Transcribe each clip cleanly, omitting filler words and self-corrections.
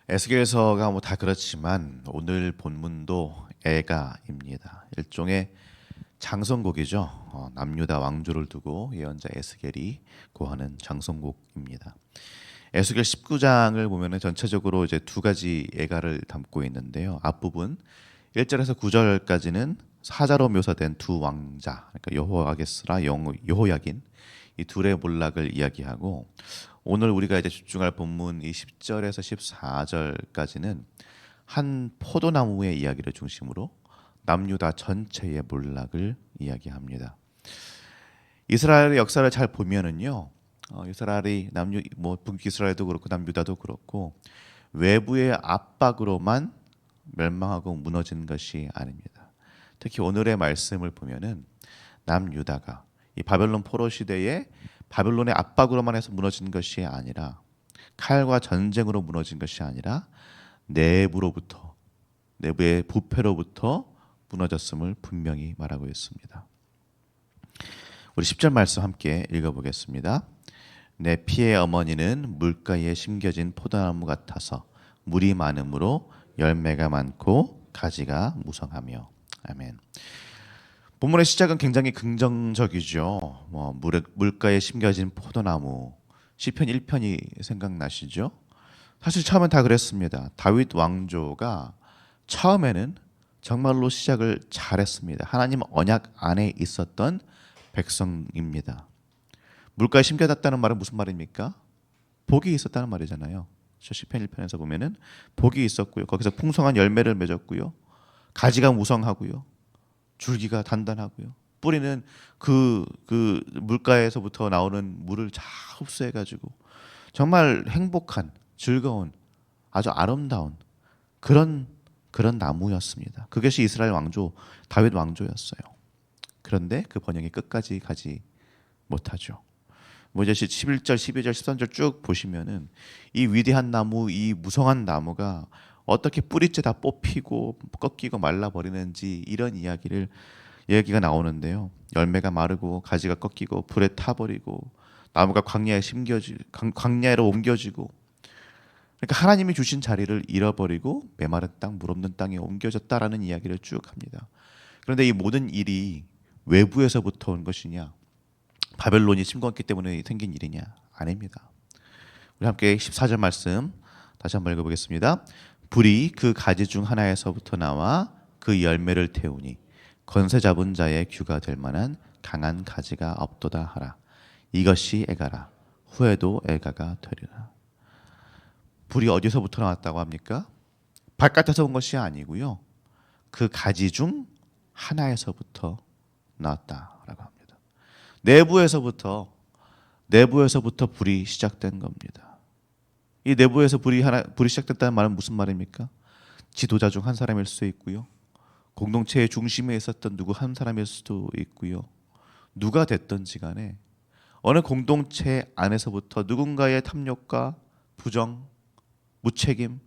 에스겔서가 뭐 다 그렇지만 오늘 본문도 애가입니다. 일종의 장성곡이죠. 남유다 왕조를 두고 예언자 에스겔이 고하는 장성곡입니다. 에스겔 19장을 보면은 전체적으로 이제 두 가지 애가를 담고 있는데요. 앞부분 1절에서 9절까지는 사자로 묘사된 두 왕자, 그러니까 여호아게스라 여호야긴 이 둘의 몰락을 이야기하고, 오늘 우리가 이제 집중할 본문 이 10절에서 14절까지는 한 포도나무의 이야기를 중심으로 남유다 전체의 몰락을 이야기합니다. 이스라엘의 역사를 잘 보면은요, 이스라엘이 북이스라엘도 그렇고 남유다도 그렇고 외부의 압박으로만 멸망하고 무너진 것이 아닙니다. 특히 오늘의 말씀을 보면은 남유다가 이 바벨론 포로 시대에 바벨론의 압박으로만 해서 무너진 것이 아니라, 칼과 전쟁으로 무너진 것이 아니라 내부로부터, 내부의 부패로부터 무너졌음을 분명히 말하고 있습니다. 우리 10절 말씀 함께 읽어보겠습니다. 내 피의 어머니는 물가에 심겨진 포도나무 같아서 물이 많으므로 열매가 많고 가지가 무성하며. 아멘. 본문의 시작은 굉장히 긍정적이죠. 물가에 심겨진 포도나무, 시편 1편이 생각나시죠? 사실 처음엔 다 그랬습니다. 다윗 왕조가 처음에는 정말로 시작을 잘했습니다. 하나님 언약 안에 있었던 백성입니다. 물가에 심겨졌다는 말은 무슨 말입니까? 복이 있었다는 말이잖아요. 시편 1편에서 보면은 복이 있었고요. 거기서 풍성한 열매를 맺었고요. 가지가 무성하고요. 줄기가 단단하고요. 뿌리는 그 물가에서부터 나오는 물을 다 흡수해가지고 정말 행복한, 즐거운, 아주 아름다운 그런 나무였습니다. 그것이 이스라엘 왕조 다윗 왕조였어요. 그런데 그 번영이 끝까지 가지 못하죠. 모세시 11절, 12절, 13절 쭉 보시면은 이 위대한 나무, 이 무성한 나무가 어떻게 뿌리째 다 뽑히고 꺾이고 말라버리는지 이런 이야기가 나오는데요. 열매가 마르고 가지가 꺾이고 불에 타버리고 나무가 광야로 옮겨지고, 그러니까 하나님이 주신 자리를 잃어버리고 메마른 땅, 물 없는 땅에 옮겨졌다라는 이야기를 쭉 합니다. 그런데 이 모든 일이 외부에서부터 온 것이냐, 바벨론이 침공했기 때문에 생긴 일이냐? 아닙니다. 우리 함께 14절 말씀 다시 한번 읽어보겠습니다. 불이 그 가지 중 하나에서부터 나와 그 열매를 태우니 건세 잡은 자의 규가 될 만한 강한 가지가 없도다 하라. 이것이 애가라. 후에도 애가가 되리라. 불이 어디서부터 나왔다고 합니까? 바깥에서 온 것이 아니고요. 그 가지 중 하나에서부터 나왔다라고 합니다. 내부에서부터 불이 시작된 겁니다. 이 내부에서 불이 시작됐다는 말은 무슨 말입니까? 지도자 중 한 사람일 수도 있고요. 공동체의 중심에 있었던 누구 한 사람일 수도 있고요. 누가 됐든지 간에 어느 공동체 안에서부터 누군가의 탐욕과 부정, 무책임,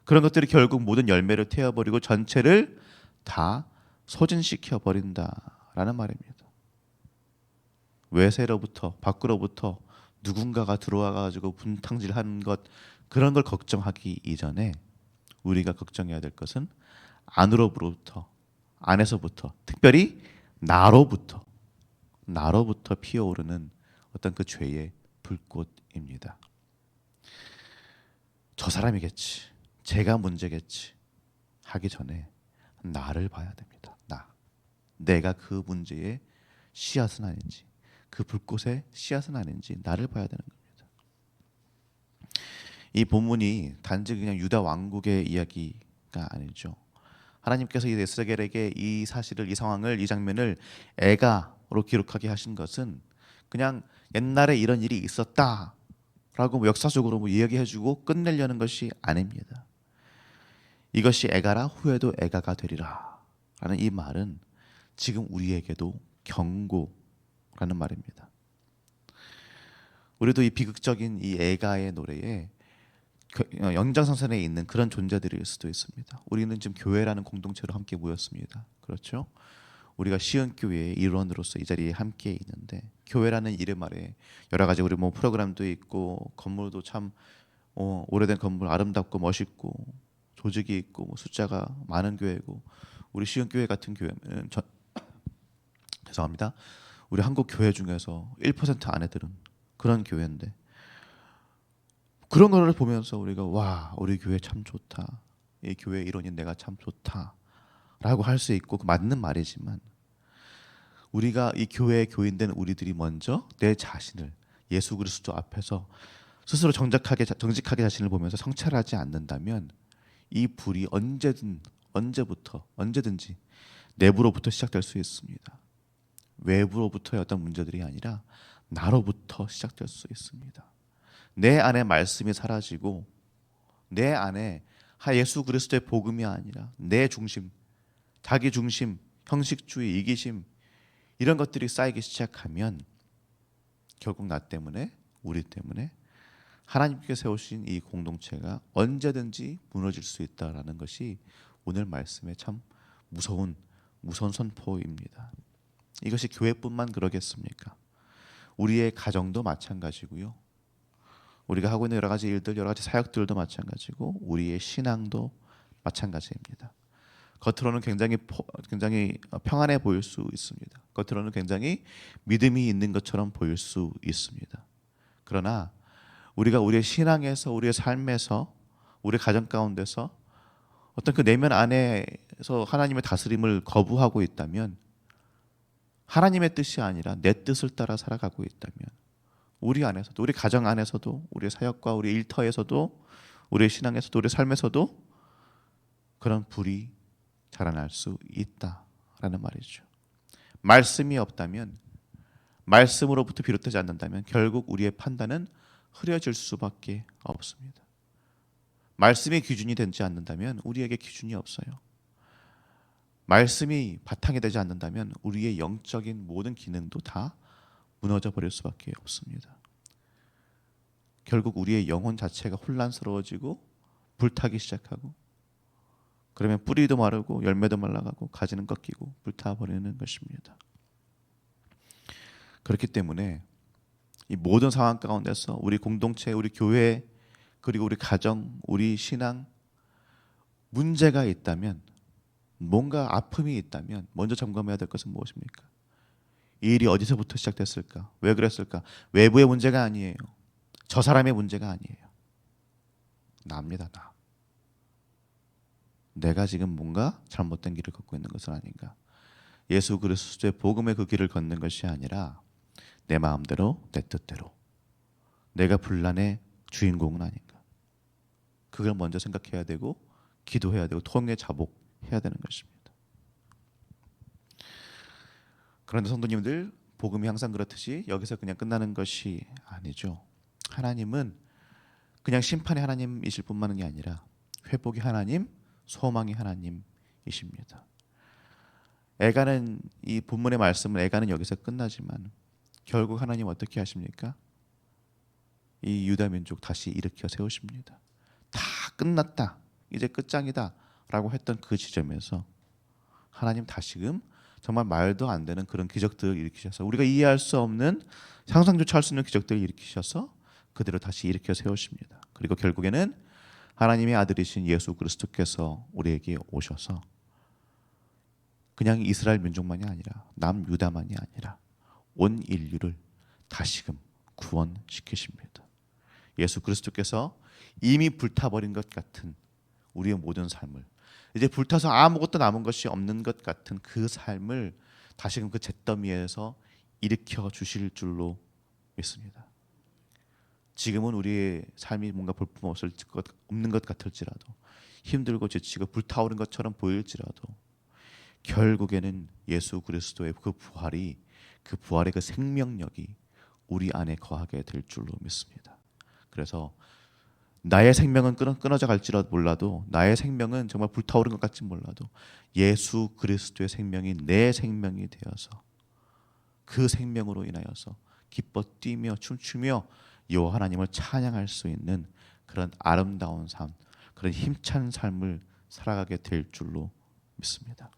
그런 것들이 결국 모든 열매를 태워버리고 전체를 다 소진시켜 버린다라는 말입니다. 외세로부터, 밖으로부터 누군가가 들어와 가지고 분탕질하는 것, 그런 걸 걱정하기 이전에 우리가 걱정해야 될 것은 안으로부터, 안에서부터, 특별히 나로부터 피어오르는 어떤 그 죄의 불꽃입니다. 저 사람이겠지, 제가 문제겠지 하기 전에 나를 봐야 됩니다. 내가 그 문제의 씨앗은 아닌지, 그 불꽃의 씨앗은 아닌지 나를 봐야 되는 겁니다. 이 본문이 단지 그냥 유다 왕국의 이야기가 아니죠. 하나님께서 이 에스겔에게 이 사실을, 이 상황을, 이 장면을 애가로 기록하게 하신 것은 그냥 옛날에 이런 일이 있었다라고 역사적으로 이야기해주고 끝내려는 것이 아닙니다. 이것이 애가라, 후에도 애가가 되리라 라는 이 말은 지금 우리에게도 경고라는 말입니다. 우리도 이 비극적인 이 애가의 노래에 연장선상에 있는 그런 존재들일 수도 있습니다. 우리는 지금 교회라는 공동체로 함께 모였습니다. 그렇죠? 우리가 시은교회의 일원으로서 이 자리에 함께 있는데, 교회라는 이름 아래 여러 가지 우리 프로그램도 있고 건물도 참 오래된 건물 아름답고 멋있고 조직이 있고 뭐 숫자가 많은 교회고 우리 시흥교회 같은 교회는 죄송합니다. 우리 한국 교회 중에서 1% 안에들은 그런 교회인데 그런 거를 보면서 우리가 와 우리 교회 참 좋다. 이 교회 이론이 내가 참 좋다라고 할 수 있고 맞는 말이지만 우리가 이 교회의 교인된 우리들이 먼저 내 자신을 예수 그리스도 앞에서 스스로 정직하게 자신을 보면서 성찰하지 않는다면 이 불이 언제든지 내부로부터 시작될 수 있습니다. 외부로부터의 어떤 문제들이 아니라 나로부터 시작될 수 있습니다. 내 안에 말씀이 사라지고 내 안에 예수 그리스도의 복음이 아니라 내 중심, 자기 중심, 형식주의, 이기심 이런 것들이 쌓이기 시작하면 결국 나 때문에 우리 때문에 하나님께 세우신 이 공동체가 언제든지 무너질 수 있다라는 것이 오늘 말씀의 참 무서운 선포입니다. 이것이 교회뿐만 그러겠습니까? 우리의 가정도 마찬가지고요. 우리가 하고 있는 여러 가지 일들, 여러 가지 사역들도 마찬가지고 우리의 신앙도 마찬가지입니다. 겉으로는 굉장히 평안해 보일 수 있습니다. 겉으로는 굉장히 믿음이 있는 것처럼 보일 수 있습니다. 그러나 우리가 우리의 신앙에서 우리의 삶에서 우리 가정 가운데서 어떤 그 내면 안에서 하나님의 다스림을 거부하고 있다면 하나님의 뜻이 아니라 내 뜻을 따라 살아가고 있다면 우리 안에서도 우리 가정 안에서도 우리의 사역과 우리 일터에서도 우리의 신앙에서도 우리의 삶에서도 그런 불이 자라날 수 있다라는 말이죠. 말씀이 없다면 말씀으로부터 비롯되지 않는다면 결국 우리의 판단은 흐려질 수밖에 없습니다. 말씀이 기준이 되지 않는다면 우리에게 기준이 없어요. 말씀이 바탕이 되지 않는다면 우리의 영적인 모든 기능도 다 무너져 버릴 수밖에 없습니다. 결국 우리의 영혼 자체가 혼란스러워지고 불타기 시작하고 그러면 뿌리도 마르고 열매도 말라가고 가지는 꺾이고 불타버리는 것입니다. 그렇기 때문에 이 모든 상황 가운데서 우리 공동체, 우리 교회, 그리고 우리 가정, 우리 신앙 문제가 있다면 뭔가 아픔이 있다면 먼저 점검해야 될 것은 무엇입니까? 이 일이 어디서부터 시작됐을까? 왜 그랬을까? 외부의 문제가 아니에요. 저 사람의 문제가 아니에요. 나입니다. 나. 내가 지금 뭔가 잘못된 길을 걷고 있는 것은 아닌가? 예수 그리스도의 복음의 그 길을 걷는 것이 아니라 내 마음대로 내 뜻대로 내가 분란의 주인공은 아닌가? 그걸 먼저 생각해야 되고 기도해야 되고 통해 자복해야 되는 것입니다. 그런데 성도님들 복음이 항상 그렇듯이 여기서 그냥 끝나는 것이 아니죠. 하나님은 그냥 심판의 하나님이실 뿐만이 아니라 회복의 하나님, 소망의 하나님이십니다. 애가는 이 본문의 말씀은 애가는 여기서 끝나지만 결국 하나님 어떻게 하십니까? 이 유다 민족 다시 일으켜 세우십니다. 다 끝났다. 이제 끝장이다. 라고 했던 그 지점에서 하나님 다시금 정말 말도 안 되는 그런 기적들을 일으키셔서 우리가 이해할 수 없는 상상조차 할 수 없는 기적들을 일으키셔서 그대로 다시 일으켜 세우십니다. 그리고 결국에는 하나님의 아들이신 예수 그리스도께서 우리에게 오셔서 그냥 이스라엘 민족만이 아니라 남유다만이 아니라 온 인류를 다시금 구원시키십니다. 예수 그리스도께서 이미 불타버린 것 같은 우리의 모든 삶을 이제 불타서 아무것도 남은 것이 없는 것 같은 그 삶을 다시금 그 잿더미에서 일으켜 주실 줄로 믿습니다. 지금은 우리의 삶이 뭔가 볼품 없는 것 같을지라도 힘들고 지치고 불타오른 것처럼 보일지라도 결국에는 예수 그리스도의 그 부활의 그 생명력이 우리 안에 거하게 될 줄로 믿습니다. 그래서 나의 생명은 끊어져 갈지라도 몰라도 나의 생명은 정말 불타오른 것 같지 몰라도 예수 그리스도의 생명이 내 생명이 되어서 그 생명으로 인하여서 기뻐 뛰며 춤추며 여호와 하나님을 찬양할 수 있는 그런 아름다운 삶, 그런 힘찬 삶을 살아가게 될 줄로 믿습니다.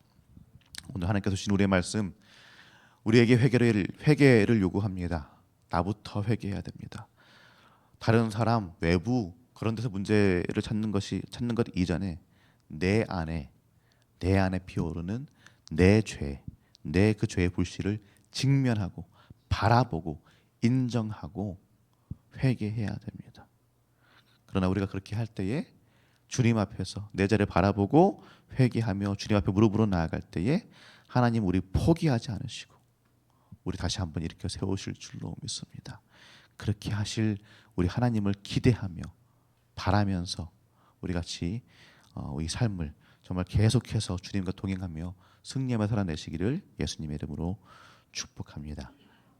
오늘 하나님께서 주신 우리의 말씀 우리에게 회개를 요구합니다. 나부터 회개해야 됩니다. 다른 사람 외부 그런 데서 문제를 찾는 것 이전에 내 안에 피어오르는 내 죄, 내 그 죄의 불씨를 직면하고 바라보고 인정하고 회개해야 됩니다. 그러나 우리가 그렇게 할 때에 주님 앞에서 내 죄를 바라보고 회개하며 주님 앞에 무릎으로 나아갈 때에 하나님 우리 포기하지 않으시고 우리 다시 한번 일으켜 세우실 줄로 믿습니다. 그렇게 하실 우리 하나님을 기대하며 바라면서 우리 같이 이 삶을 정말 계속해서 주님과 동행하며 승리하며 살아내시기를 예수님의 이름으로 축복합니다.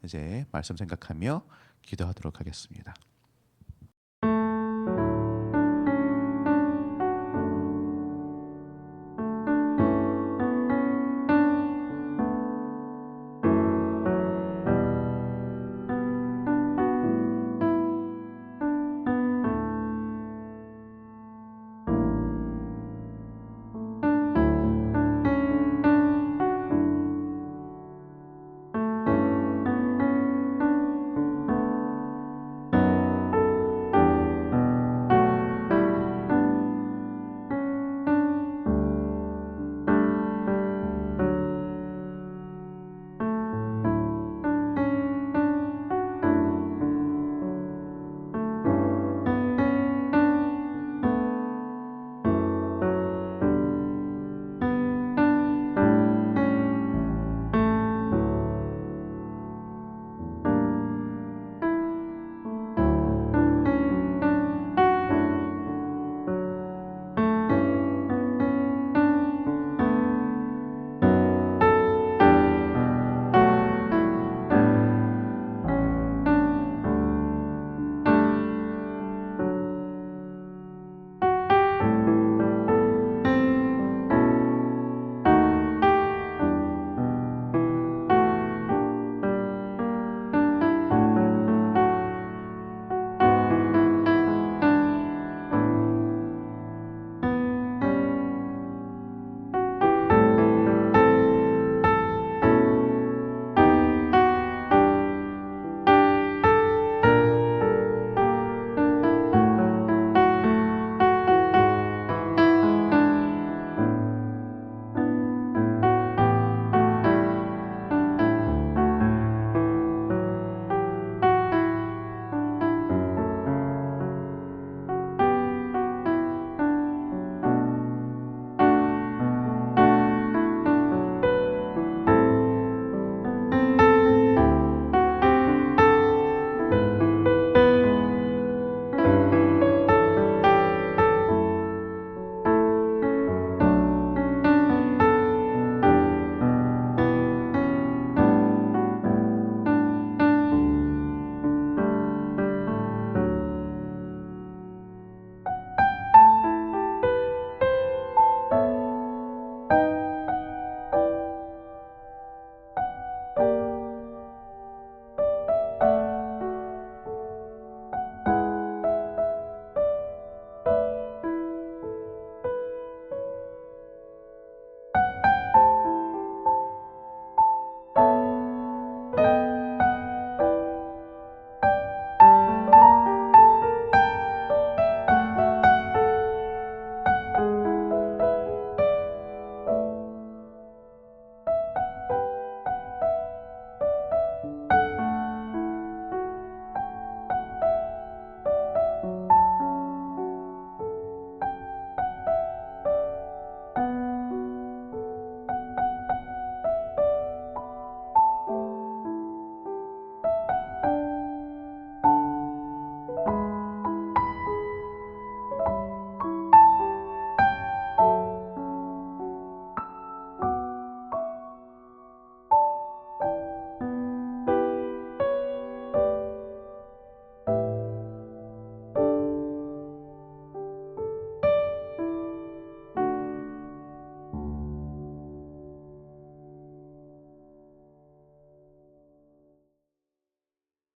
이제 말씀 생각하며 기도하도록 하겠습니다.